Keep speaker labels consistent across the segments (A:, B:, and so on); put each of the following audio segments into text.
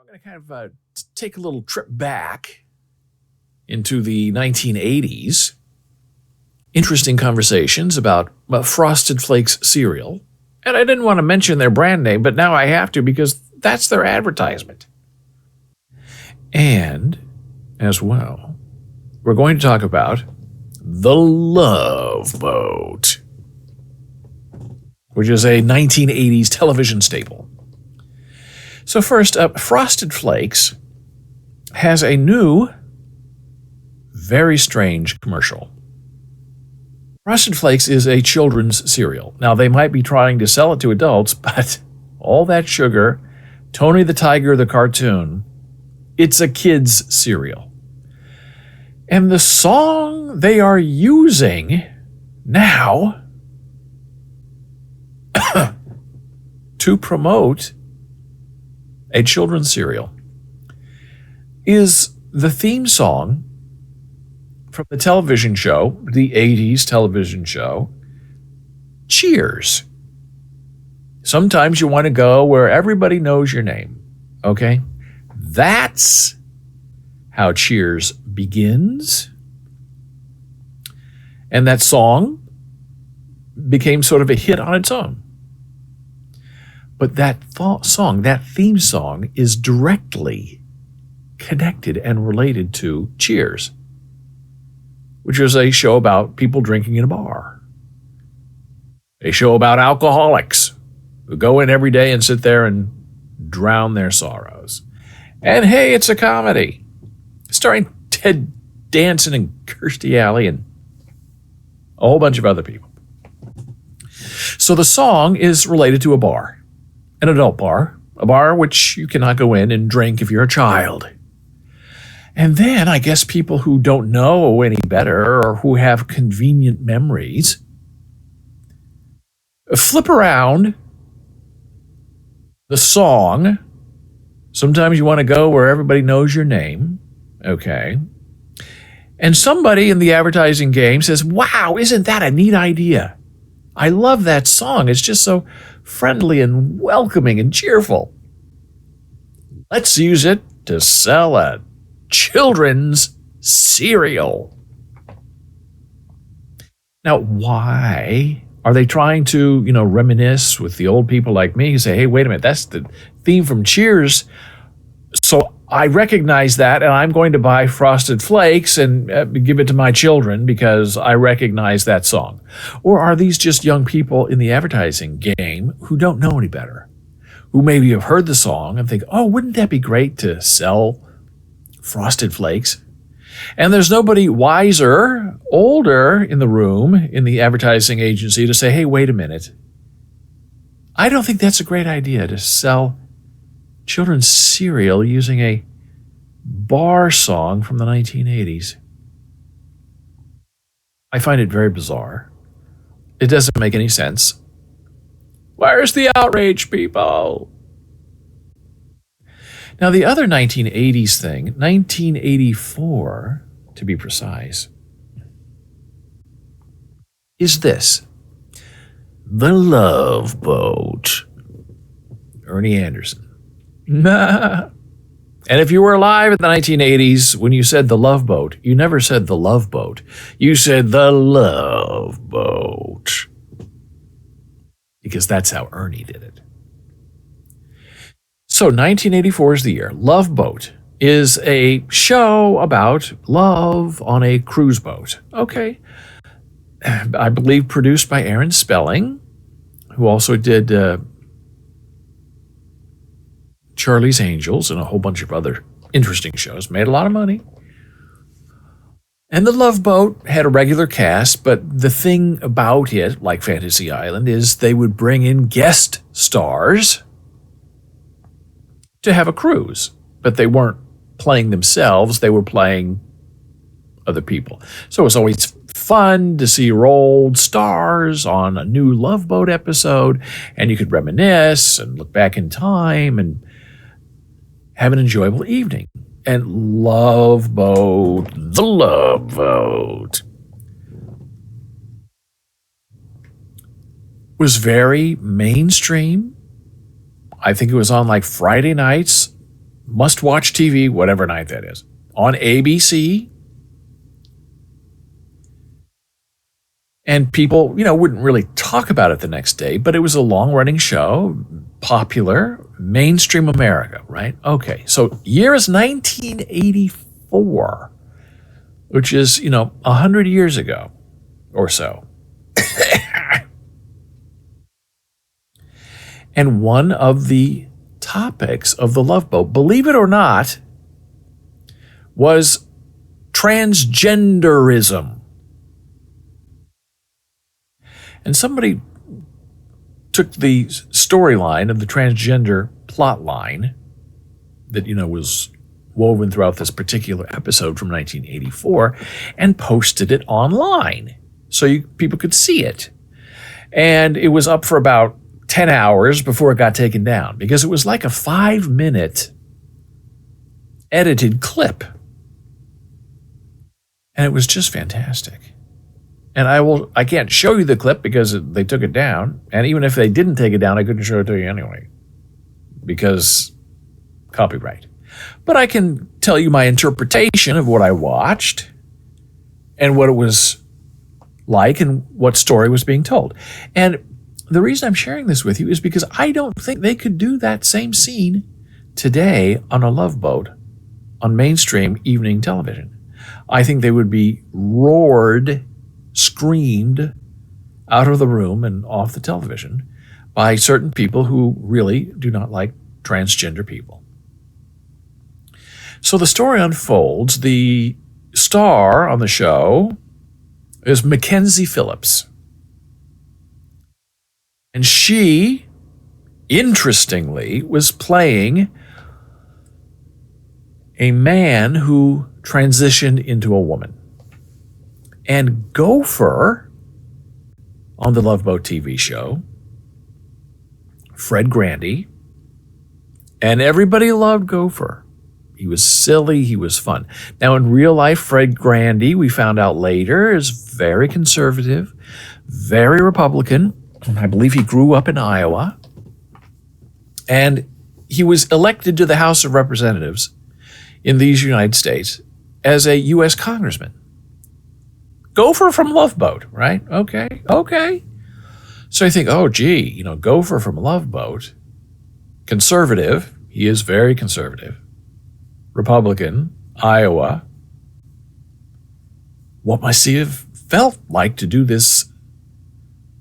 A: going to kind of take a little trip back into the 1980s. Interesting conversations about Frosted Flakes cereal. And I didn't want to mention their brand name, but now I have to because that's their advertisement. And, as well, we're going to talk about the Love Boat, which is a 1980s television staple. So first up, Frosted Flakes has a new, very strange commercial. Frosted Flakes is a children's cereal. Now, they might be trying to sell it to adults, but all that sugar, Tony the Tiger, the cartoon, it's a kid's cereal. And the song they are using now to promote a children's cereal is the theme song from the television show, the 80s television show, Cheers. Sometimes you want to go where everybody knows your name, okay? That's how Cheers begins. And that song became sort of a hit on its own. But that song, that theme song, is directly connected and related to Cheers, which is a show about people drinking in a bar. A show about alcoholics who go in every day and sit there and drown their sorrows. And hey, it's a comedy starring Ted Danson and Kirstie Alley and a whole bunch of other people. So the song is related to a bar. An adult bar, a bar which you cannot go in and drink if you're a child. And then I guess people who don't know any better or who have convenient memories flip around the song. Sometimes you want to go where everybody knows your name, okay? And somebody in the advertising game says, wow, isn't that a neat idea? I love that song. It's just so friendly and welcoming and cheerful. Let's use it to sell a children's cereal. Now, why are they trying to, reminisce with the old people like me who say, hey, wait a minute, that's the theme from Cheers. So I recognize that, and I'm going to buy Frosted Flakes and give it to my children because I recognize that song. Or are these just young people in the advertising game who don't know any better, who maybe have heard the song and think, oh, wouldn't that be great to sell Frosted Flakes? And there's nobody wiser, older in the room in the advertising agency to say, hey, wait a minute. I don't think that's a great idea to sell children's cereal using a bar song from the 1980s. I find it very bizarre. It doesn't make any sense. Where's the outrage, people? Now, the other 1980s thing, 1984 to be precise, is this. The Love Boat. Ernie Anderson. And if you were alive in the 1980s, when you said the Love Boat, you never said the Love Boat. You said the Love Boat. Because that's how Ernie did it. So 1984 is the year. Love Boat is a show about love on a cruise boat. Okay. I believe produced by Aaron Spelling, who also did Charlie's Angels and a whole bunch of other interesting shows. Made a lot of money. And the Love Boat had a regular cast, but the thing about it, like Fantasy Island, is they would bring in guest stars to have a cruise. But they weren't playing themselves, they were playing other people. So it was always fun to see your old stars on a new Love Boat episode, and you could reminisce and look back in time and have an enjoyable evening. And Love Boat, the Love Boat, was very mainstream. I think it was on like Friday nights must-watch TV, whatever night that is, on ABC. And people, wouldn't really talk about it the next day, but it was a long-running show, popular, mainstream America, right? Okay, so year is 1984, which is, 100 years ago or so. And one of the topics of the Love Boat, believe it or not, was transgenderism. And somebody took the storyline of the transgender plot line that, was woven throughout this particular episode from 1984 and posted it online so people could see it. And it was up for about 10 hours before it got taken down because it was like a 5-minute edited clip. And it was just fantastic. And I can't show you the clip because they took it down. And even if they didn't take it down, I couldn't show it to you anyway because copyright. But I can tell you my interpretation of what I watched and what it was like and what story was being told. And the reason I'm sharing this with you is because I don't think they could do that same scene today on a Love Boat on mainstream evening television. I think they would be screamed out of the room and off the television by certain people who really do not like transgender people. So the story unfolds. The star on the show is Mackenzie Phillips. And she, interestingly, was playing a man who transitioned into a woman. And Gopher, on the Love Boat TV show, Fred Grandy, and everybody loved Gopher. He was silly, he was fun. Now, in real life, Fred Grandy, we found out later, is very conservative, very Republican. I believe he grew up in Iowa. And he was elected to the House of Representatives in these United States as a U.S. congressman. Gopher from Love Boat, right? Okay. So I think, Gopher from Love Boat, conservative, he is very conservative, Republican, Iowa. What must he have felt like to do this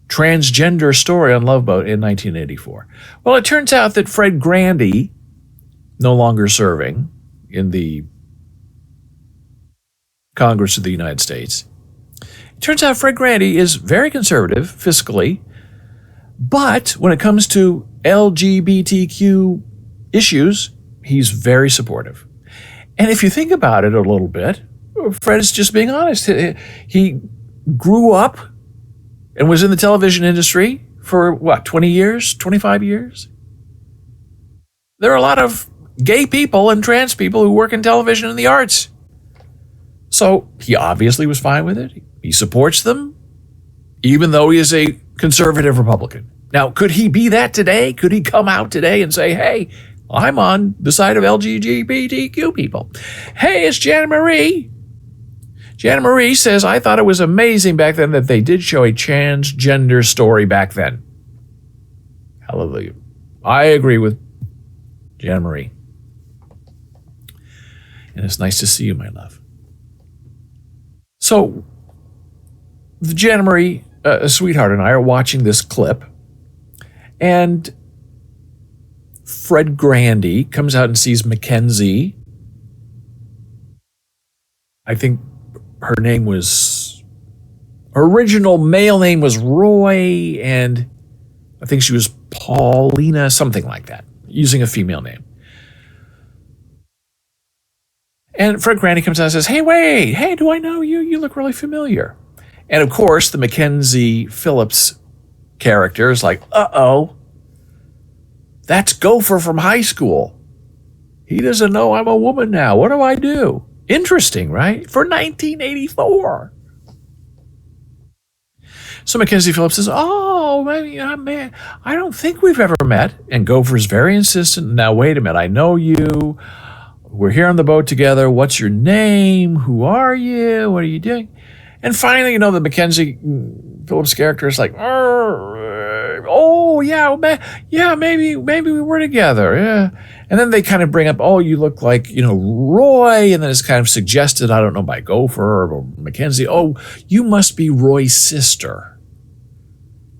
A: transgender story on Love Boat in 1984? Well, it turns out that Fred Grandy, no longer serving in the Congress of the United States, it turns out Fred Grandy is very conservative fiscally, but when it comes to LGBTQ issues, he's very supportive. And if you think about it a little bit, Fred is just being honest. He grew up and was in the television industry for 20 years, 25 years? There are a lot of gay people and trans people who work in television and the arts. So he obviously was fine with it. He supports them, even though he is a conservative Republican. Now, could he be that today? Could he come out today and say, hey, I'm on the side of LGBTQ people? Hey, it's Jana Marie. Jana Marie says, I thought it was amazing back then that they did show a transgender story back then. Hallelujah. I agree with Jana Marie. And it's nice to see you, my love. So, the Jana Marie, sweetheart, and I are watching this clip, and Fred Grandy comes out and sees Mackenzie. I think her original male name was Roy, and I think she was Paulina, something like that, using a female name. And Fred Grandy comes out and says, hey, do I know you? You look really familiar. And of course, the Mackenzie Phillips character is like, uh-oh, that's Gopher from high school. He doesn't know I'm a woman now. What do I do? Interesting, right? For 1984. So Mackenzie Phillips says, oh, man, I don't think we've ever met. And Gopher's very insistent. Now, wait a minute. I know you. We're here on the boat together. What's your name? Who are you? What are you doing? And finally, the Mackenzie Phillips character is like, oh, yeah, maybe we were together. Yeah. And then they kind of bring up, oh, you look like, Roy. And then it's kind of suggested, I don't know, by Gopher or Mackenzie, oh, you must be Roy's sister.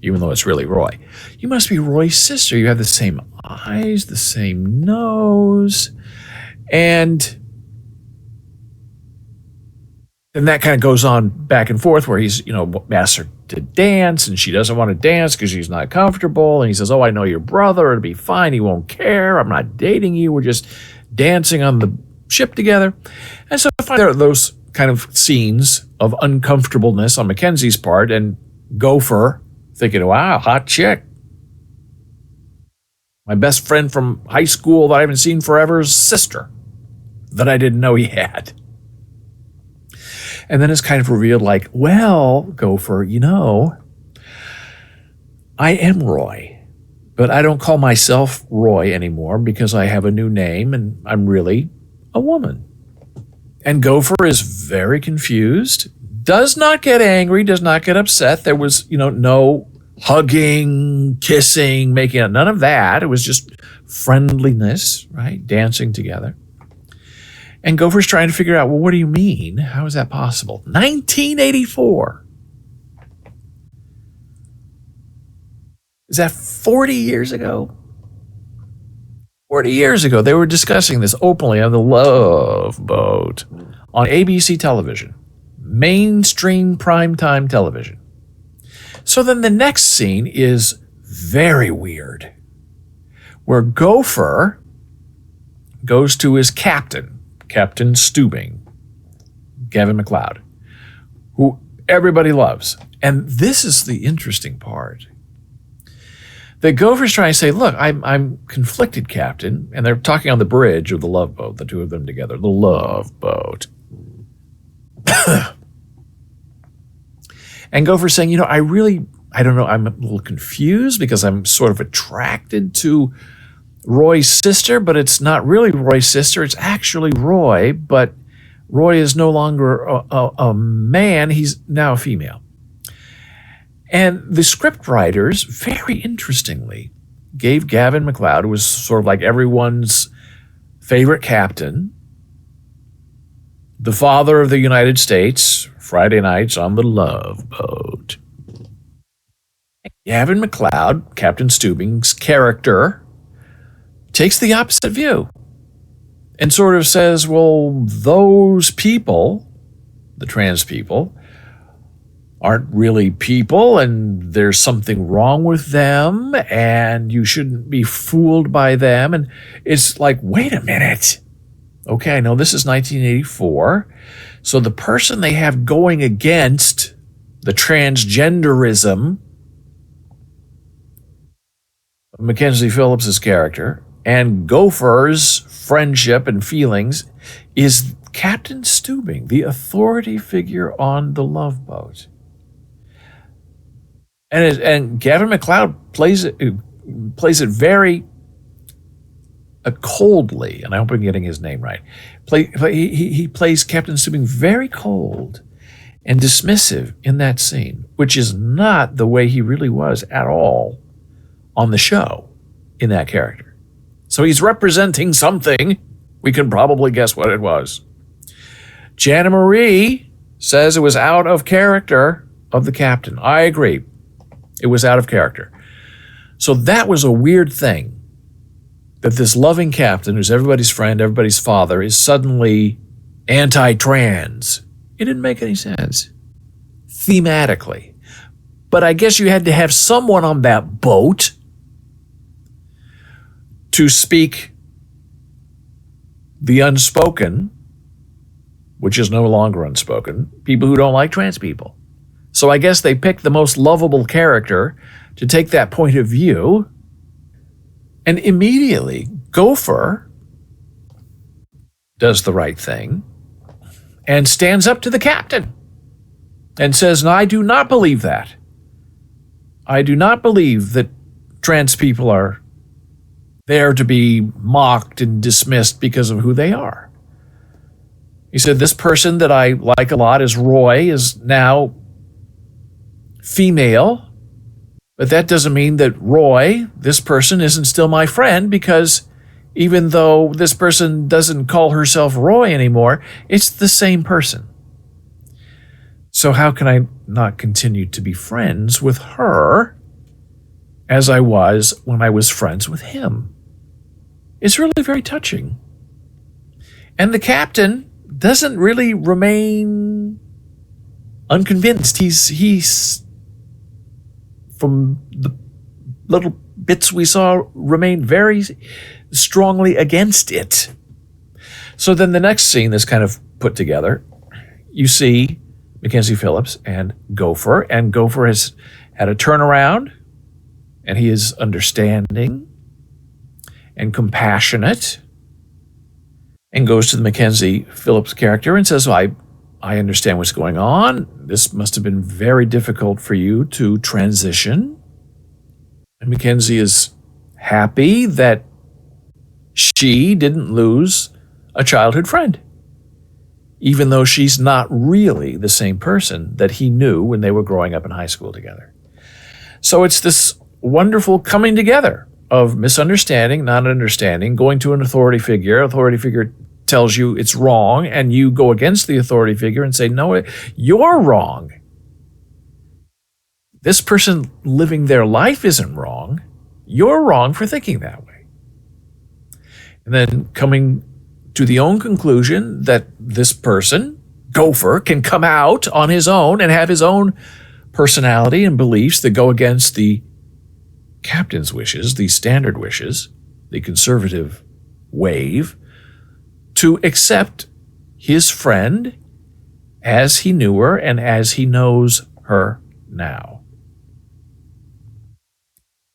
A: Even though it's really Roy. You must be Roy's sister. You have the same eyes, the same nose. And then that kind of goes on back and forth where he's, asks her to dance and she doesn't want to dance because she's not comfortable. And he says, oh, I know your brother. It'll be fine. He won't care. I'm not dating you. We're just dancing on the ship together. And so there are those kind of scenes of uncomfortableness on Mackenzie's part and Gopher thinking, wow, hot chick. My best friend from high school that I haven't seen forever's sister that I didn't know he had. And then it's kind of revealed like, well, Gopher, I am Roy, but I don't call myself Roy anymore because I have a new name and I'm really a woman. And Gopher is very confused, does not get angry, does not get upset. There was, no hugging, kissing, making out, none of that. It was just friendliness, right? Dancing together. And Gopher's trying to figure out, well, what do you mean? How is that possible? 1984. Is that 40 years ago? 40 years ago, they were discussing this openly on the Love Boat on ABC television, mainstream primetime television. So then the next scene is very weird, where Gopher goes to his captain, Captain Stubing, Gavin MacLeod, who everybody loves. And this is the interesting part. The Gopher's trying to say, look, I'm conflicted, Captain. And they're talking on the bridge of the Love Boat, the two of them together, the Love Boat. And Gopher's saying, I don't know, I'm a little confused because I'm sort of attracted to Roy's sister, but it's not really Roy's sister. It's actually Roy, but Roy is no longer a man. He's now a female. And the script writers, very interestingly, gave Gavin MacLeod, who was sort of like everyone's favorite captain, the father of the United States, Friday nights on the Love Boat. Gavin MacLeod, Captain Stubing's character, takes the opposite view and sort of says, well, those people, the trans people, aren't really people and there's something wrong with them and you shouldn't be fooled by them. And it's like, wait a minute. Okay, I know this is 1984. So the person they have going against the transgenderism of Mackenzie Phillips' character and Gopher's friendship and feelings is Captain Stubing, the authority figure on the Love Boat. And Gavin MacLeod plays it very coldly, and I hope I'm getting his name right. He plays Captain Stubing very cold and dismissive in that scene, which is not the way he really was at all on the show in that character. So he's representing something. We can probably guess what it was. Jana Marie says it was out of character of the captain. I agree. It was out of character. So that was a weird thing, that this loving captain, who's everybody's friend, everybody's father, is suddenly anti-trans. It didn't make any sense thematically. But I guess you had to have someone on that boat to speak the unspoken, which is no longer unspoken, people who don't like trans people. So I guess they picked the most lovable character to take that point of view. And immediately, Gopher does the right thing and stands up to the captain and says, no, I do not believe that. I do not believe that trans people are there to be mocked and dismissed because of who they are. He said, this person that I like a lot is Roy, is now female, but that doesn't mean that Roy, this person, isn't still my friend, because even though this person doesn't call herself Roy anymore, it's the same person. So how can I not continue to be friends with her as I was when I was friends with him? It's really very touching. And the captain doesn't really remain unconvinced. He's from the little bits we saw, remained very strongly against it. So then the next scene that's kind of put together, you see Mackenzie Phillips and Gopher has had a turnaround, and he is understanding and compassionate, and goes to the Mackenzie Phillips character and says, I understand what's going on. This must have been very difficult for you to transition. And Mackenzie is happy that she didn't lose a childhood friend, even though she's not really the same person that he knew when they were growing up in high school together. So it's this wonderful coming together of misunderstanding, not understanding, going to an authority figure tells you it's wrong, and you go against the authority figure and say, no, you're wrong. This person living their life isn't wrong. You're wrong for thinking that way. And then coming to the own conclusion that this person, Gopher, can come out on his own and have his own personality and beliefs that go against the captain's wishes, the standard wishes, the conservative wave, to accept his friend as he knew her and as he knows her now.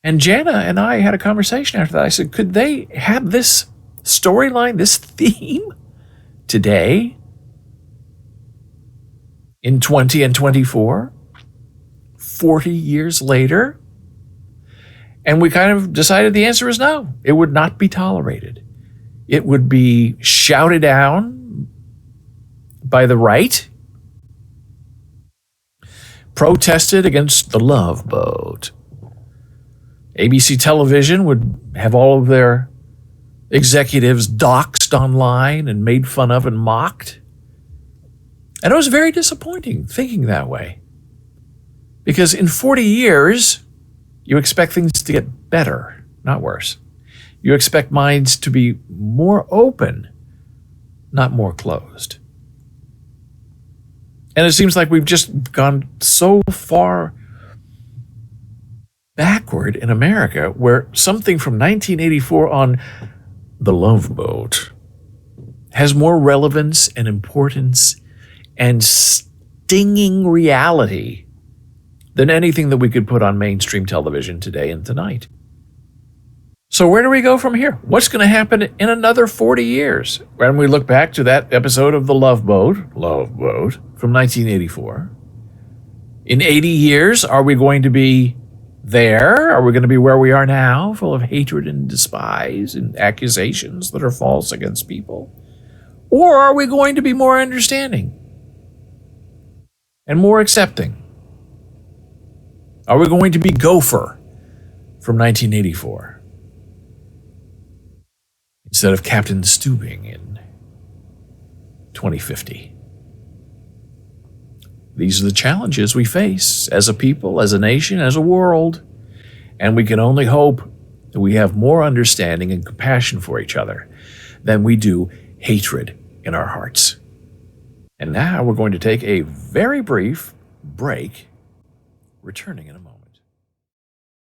A: And Jana and I had a conversation after that. I said, could they have this storyline, this theme today in 20 and 24, 40 years later? And we kind of decided the answer is no. It would not be tolerated. It would be shouted down by the right, protested against the Love Boat. ABC television would have all of their executives doxxed online and made fun of and mocked. And it was very disappointing thinking that way. Because in 40 years, you expect things to get better, not worse. You expect minds to be more open, not more closed. And it seems like we've just gone so far backward in America, where something from 1984 on the Love Boat has more relevance and importance and stinging reality than anything that we could put on mainstream television today and tonight. So where do we go from here? What's going to happen in another 40 years? When we look back to that episode of The Love Boat from 1984. In 80 years, are we going to be there? Are we going to be where we are now, full of hatred and despise and accusations that are false against people? Or are we going to be more understanding and more accepting? Are we going to be Gopher from 1984 instead of Captain Stubing in 2050? These are the challenges we face as a people, as a nation, as a world, and we can only hope that we have more understanding and compassion for each other than we do hatred in our hearts. And now we're going to take a very brief break, returning in a moment.